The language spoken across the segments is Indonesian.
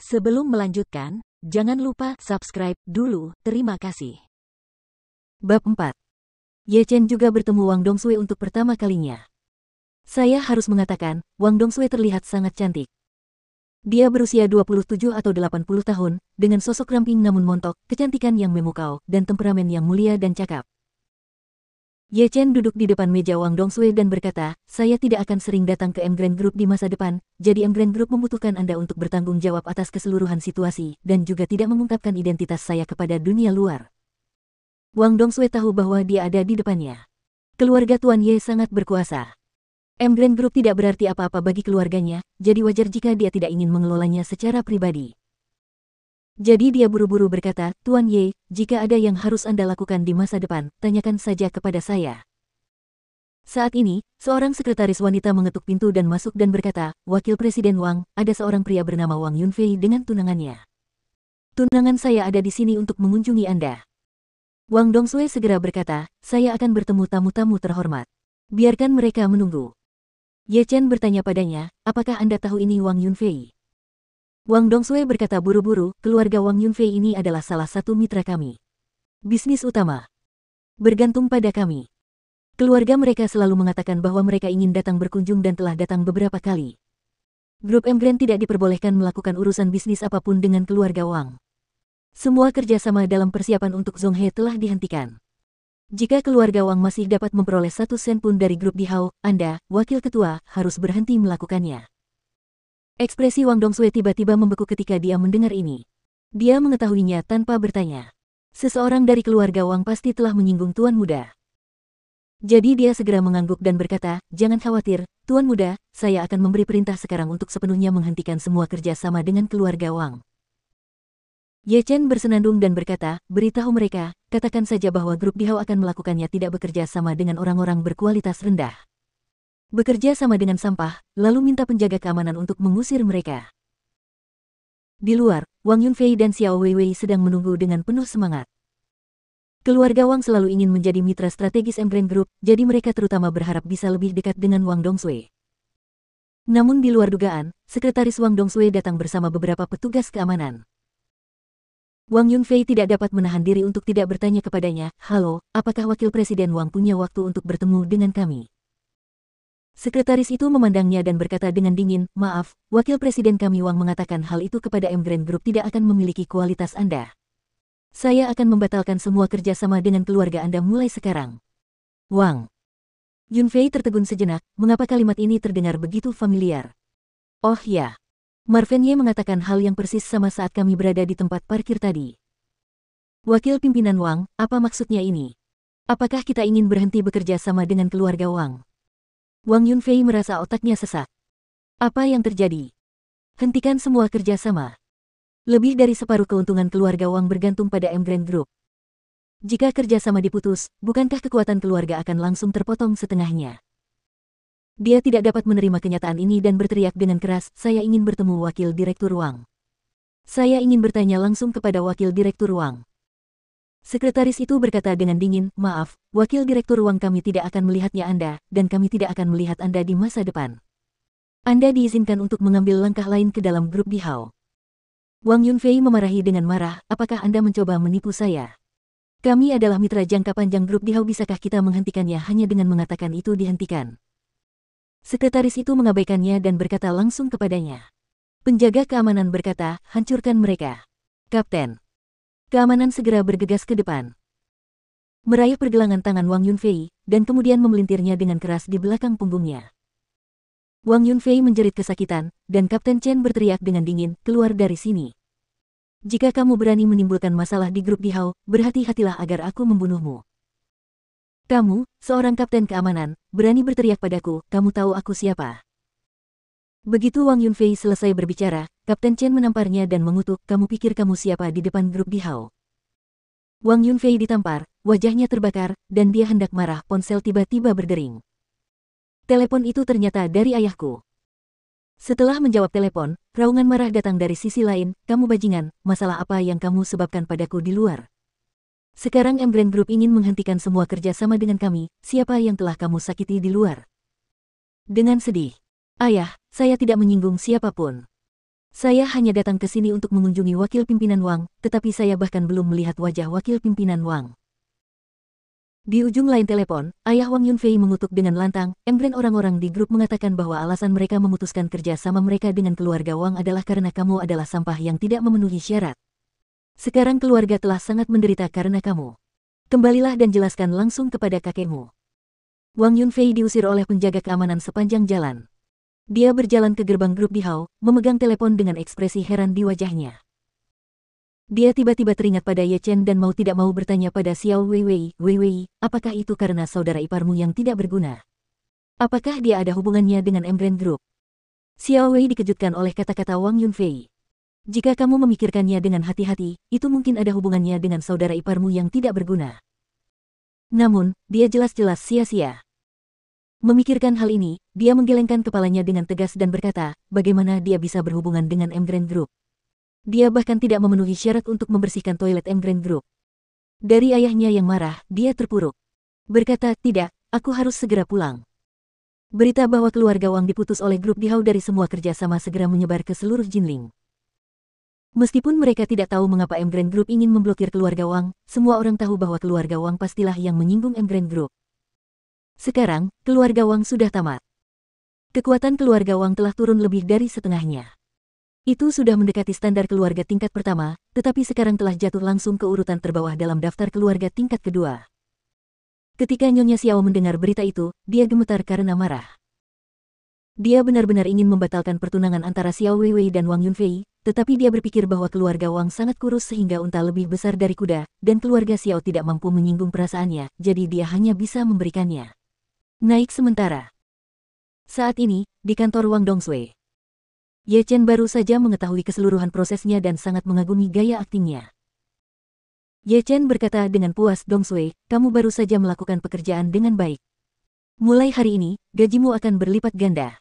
Sebelum melanjutkan, jangan lupa subscribe dulu, terima kasih. Bab 4. Ye Chen juga bertemu Wang Dongsui untuk pertama kalinya. Saya harus mengatakan, Wang Dongsui terlihat sangat cantik. Dia berusia 27 atau 80 tahun, dengan sosok ramping namun montok, kecantikan yang memukau, dan temperamen yang mulia dan cakap. Ye Chen duduk di depan meja Wang Dongsui dan berkata, saya tidak akan sering datang ke Emgrand Group di masa depan, jadi Emgrand Group membutuhkan Anda untuk bertanggung jawab atas keseluruhan situasi, dan juga tidak mengungkapkan identitas saya kepada dunia luar. Wang Dongsui tahu bahwa dia ada di depannya. Keluarga Tuan Ye sangat berkuasa. Emgrand Group tidak berarti apa-apa bagi keluarganya, jadi wajar jika dia tidak ingin mengelolanya secara pribadi. Jadi dia buru-buru berkata, Tuan Ye, jika ada yang harus Anda lakukan di masa depan, tanyakan saja kepada saya. Saat ini, seorang sekretaris wanita mengetuk pintu dan masuk dan berkata, Wakil Presiden Wang, ada seorang pria bernama Wang Yunfei dengan tunangannya. Tunangan saya ada di sini untuk mengunjungi Anda. Wang Dongsui segera berkata, saya akan bertemu tamu-tamu terhormat. Biarkan mereka menunggu. Ye Chen bertanya padanya, apakah Anda tahu ini Wang Yunfei? Wang Dongsui berkata buru-buru, keluarga Wang Yunfei ini adalah salah satu mitra kami. Bisnis utama. Bergantung pada kami. Keluarga mereka selalu mengatakan bahwa mereka ingin datang berkunjung dan telah datang beberapa kali. Grup Emgrand tidak diperbolehkan melakukan urusan bisnis apapun dengan keluarga Wang. Semua kerjasama dalam persiapan untuk Zhonghe telah dihentikan. Jika keluarga Wang masih dapat memperoleh 1 sen pun dari grup Dihao, Anda, wakil ketua, harus berhenti melakukannya. Ekspresi Wang Dongsui tiba-tiba membeku ketika dia mendengar ini. Dia mengetahuinya tanpa bertanya. Seseorang dari keluarga Wang pasti telah menyinggung Tuan Muda. Jadi dia segera mengangguk dan berkata, jangan khawatir, Tuan Muda, saya akan memberi perintah sekarang untuk sepenuhnya menghentikan semua kerja sama dengan keluarga Wang. Ye Chen bersenandung dan berkata, beritahu mereka, katakan saja bahwa grup Dihao akan melakukannya tidak bekerja sama dengan orang-orang berkualitas rendah. Bekerja sama dengan sampah, lalu minta penjaga keamanan untuk mengusir mereka. Di luar, Wang Yunfei dan Xiao Weiwei sedang menunggu dengan penuh semangat. Keluarga Wang selalu ingin menjadi mitra strategis Emgrand Group, jadi mereka terutama berharap bisa lebih dekat dengan Wang Dongsui. Namun di luar dugaan, sekretaris Wang Dongsui datang bersama beberapa petugas keamanan. Wang Yunfei tidak dapat menahan diri untuk tidak bertanya kepadanya, halo, apakah Wakil Presiden Wang punya waktu untuk bertemu dengan kami? Sekretaris itu memandangnya dan berkata dengan dingin, maaf, Wakil Presiden kami Wang mengatakan hal itu kepada Emgrand Group tidak akan memiliki kualitas Anda. Saya akan membatalkan semua kerjasama dengan keluarga Anda mulai sekarang. Wang. Yunfei tertegun sejenak, mengapa kalimat ini terdengar begitu familiar? Oh ya. Marvin Ye mengatakan hal yang persis sama saat kami berada di tempat parkir tadi. Wakil pimpinan Wang, apa maksudnya ini? Apakah kita ingin berhenti bekerja sama dengan keluarga Wang? Wang Yunfei merasa otaknya sesak. Apa yang terjadi? Hentikan semua kerjasama. Lebih dari separuh keuntungan keluarga Wang bergantung pada Emgrand Group. Jika kerjasama diputus, bukankah kekuatan keluarga akan langsung terpotong setengahnya? Dia tidak dapat menerima kenyataan ini dan berteriak dengan keras, saya ingin bertemu Wakil Direktur Wang. Saya ingin bertanya langsung kepada Wakil Direktur Wang. Sekretaris itu berkata dengan dingin, maaf, Wakil Direktur Wang kami tidak akan melihatnya Anda, dan kami tidak akan melihat Anda di masa depan. Anda diizinkan untuk mengambil langkah lain ke dalam grup Dihao. Wang Yunfei memarahi dengan marah, apakah Anda mencoba menipu saya? Kami adalah mitra jangka panjang grup Dihao, bisakah kita menghentikannya hanya dengan mengatakan itu dihentikan? Sekretaris itu mengabaikannya dan berkata langsung kepadanya. Penjaga keamanan berkata, hancurkan mereka. Kapten. Keamanan segera bergegas ke depan. Meraih pergelangan tangan Wang Yunfei, dan kemudian memelintirnya dengan keras di belakang punggungnya. Wang Yunfei menjerit kesakitan, dan Kapten Chen berteriak dengan dingin, keluar dari sini. Jika kamu berani menimbulkan masalah di grup Dihao, berhati-hatilah agar aku membunuhmu. Kamu, seorang kapten keamanan, berani berteriak padaku, kamu tahu aku siapa? Begitu Wang Yunfei selesai berbicara, Kapten Chen menamparnya dan mengutuk, kamu pikir kamu siapa di depan grup Dihao? Wang Yunfei ditampar, wajahnya terbakar, dan dia hendak marah, ponsel tiba-tiba berdering. Telepon itu ternyata dari ayahku. Setelah menjawab telepon, raungan marah datang dari sisi lain, kamu bajingan, masalah apa yang kamu sebabkan padaku di luar? Sekarang Emgrand Group ingin menghentikan semua kerjasama dengan kami, siapa yang telah kamu sakiti di luar? Dengan sedih. Ayah, saya tidak menyinggung siapapun. Saya hanya datang ke sini untuk mengunjungi wakil pimpinan Wang, tetapi saya bahkan belum melihat wajah wakil pimpinan Wang. Di ujung lain telepon, ayah Wang Yunfei mengutuk dengan lantang. Orang-orang di grup mengatakan bahwa alasan mereka memutuskan kerja sama mereka dengan keluarga Wang adalah karena kamu adalah sampah yang tidak memenuhi syarat. Sekarang keluarga telah sangat menderita karena kamu. Kembalilah dan jelaskan langsung kepada kakekmu. Wang Yunfei diusir oleh penjaga keamanan sepanjang jalan. Dia berjalan ke gerbang grup Dihao, memegang telepon dengan ekspresi heran di wajahnya. Dia tiba-tiba teringat pada Ye Chen dan mau tidak mau bertanya pada Xiao Weiwei, apakah itu karena saudara iparmu yang tidak berguna? Apakah dia ada hubungannya dengan Emgrand Group? Xiao Wei dikejutkan oleh kata-kata Wang Yunfei. Jika kamu memikirkannya dengan hati-hati, itu mungkin ada hubungannya dengan saudara iparmu yang tidak berguna. Namun, dia jelas-jelas sia-sia. Memikirkan hal ini, dia menggelengkan kepalanya dengan tegas dan berkata, bagaimana dia bisa berhubungan dengan Emgrand Group? Dia bahkan tidak memenuhi syarat untuk membersihkan toilet Emgrand Group. Dari ayahnya yang marah, dia terpuruk. Berkata, tidak, aku harus segera pulang. Berita bahwa keluarga Wang diputus oleh grup Dihao dari semua kerjasama segera menyebar ke seluruh Jinling. Meskipun mereka tidak tahu mengapa Emgrand Group ingin memblokir keluarga Wang, semua orang tahu bahwa keluarga Wang pastilah yang menyinggung Emgrand Group. Sekarang, keluarga Wang sudah tamat. Kekuatan keluarga Wang telah turun lebih dari setengahnya. Itu sudah mendekati standar keluarga tingkat pertama, tetapi sekarang telah jatuh langsung ke urutan terbawah dalam daftar keluarga tingkat kedua. Ketika Nyonya Xiao mendengar berita itu, dia gemetar karena marah. Dia benar-benar ingin membatalkan pertunangan antara Xiao Weiwei dan Wang Yunfei, tetapi dia berpikir bahwa keluarga Wang sangat kurus sehingga unta lebih besar dari kuda, dan keluarga Xiao tidak mampu menyinggung perasaannya, jadi dia hanya bisa memberikannya. Naik sementara. Saat ini, di kantor Wang Dongsui. Ye Chen baru saja mengetahui keseluruhan prosesnya dan sangat mengagumi gaya aktingnya. Ye Chen berkata dengan puas, Dongsui, kamu baru saja melakukan pekerjaan dengan baik. Mulai hari ini, gajimu akan berlipat ganda.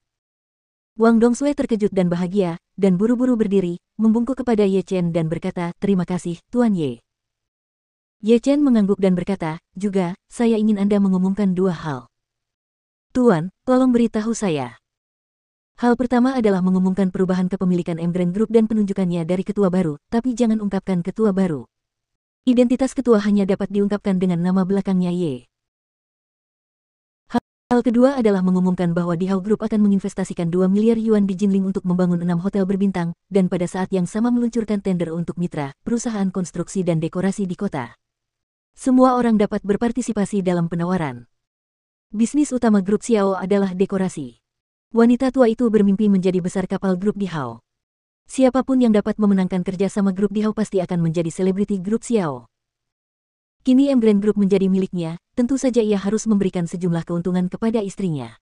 Wang Dongsui terkejut dan bahagia, dan buru-buru berdiri, membungkuk kepada Ye Chen dan berkata, terima kasih, Tuan Ye. Ye Chen mengangguk dan berkata, juga, saya ingin Anda mengumumkan dua hal. Tuan, tolong beritahu saya. Hal pertama adalah mengumumkan perubahan kepemilikan Emgrand Group dan penunjukannya dari ketua baru, tapi jangan ungkapkan ketua baru. Identitas ketua hanya dapat diungkapkan dengan nama belakangnya Ye. Hal kedua adalah mengumumkan bahwa Dihao Group akan menginvestasikan 2 miliar yuan di Jinling untuk membangun 6 hotel berbintang, dan pada saat yang sama meluncurkan tender untuk mitra, perusahaan konstruksi dan dekorasi di kota. Semua orang dapat berpartisipasi dalam penawaran. Bisnis utama grup Xiao adalah dekorasi. Wanita tua itu bermimpi menjadi besar kapal grup Dihao. Siapapun yang dapat memenangkan kerjasama grup Dihao pasti akan menjadi selebriti grup Xiao. Kini Emgrand Group menjadi miliknya, tentu saja ia harus memberikan sejumlah keuntungan kepada istrinya.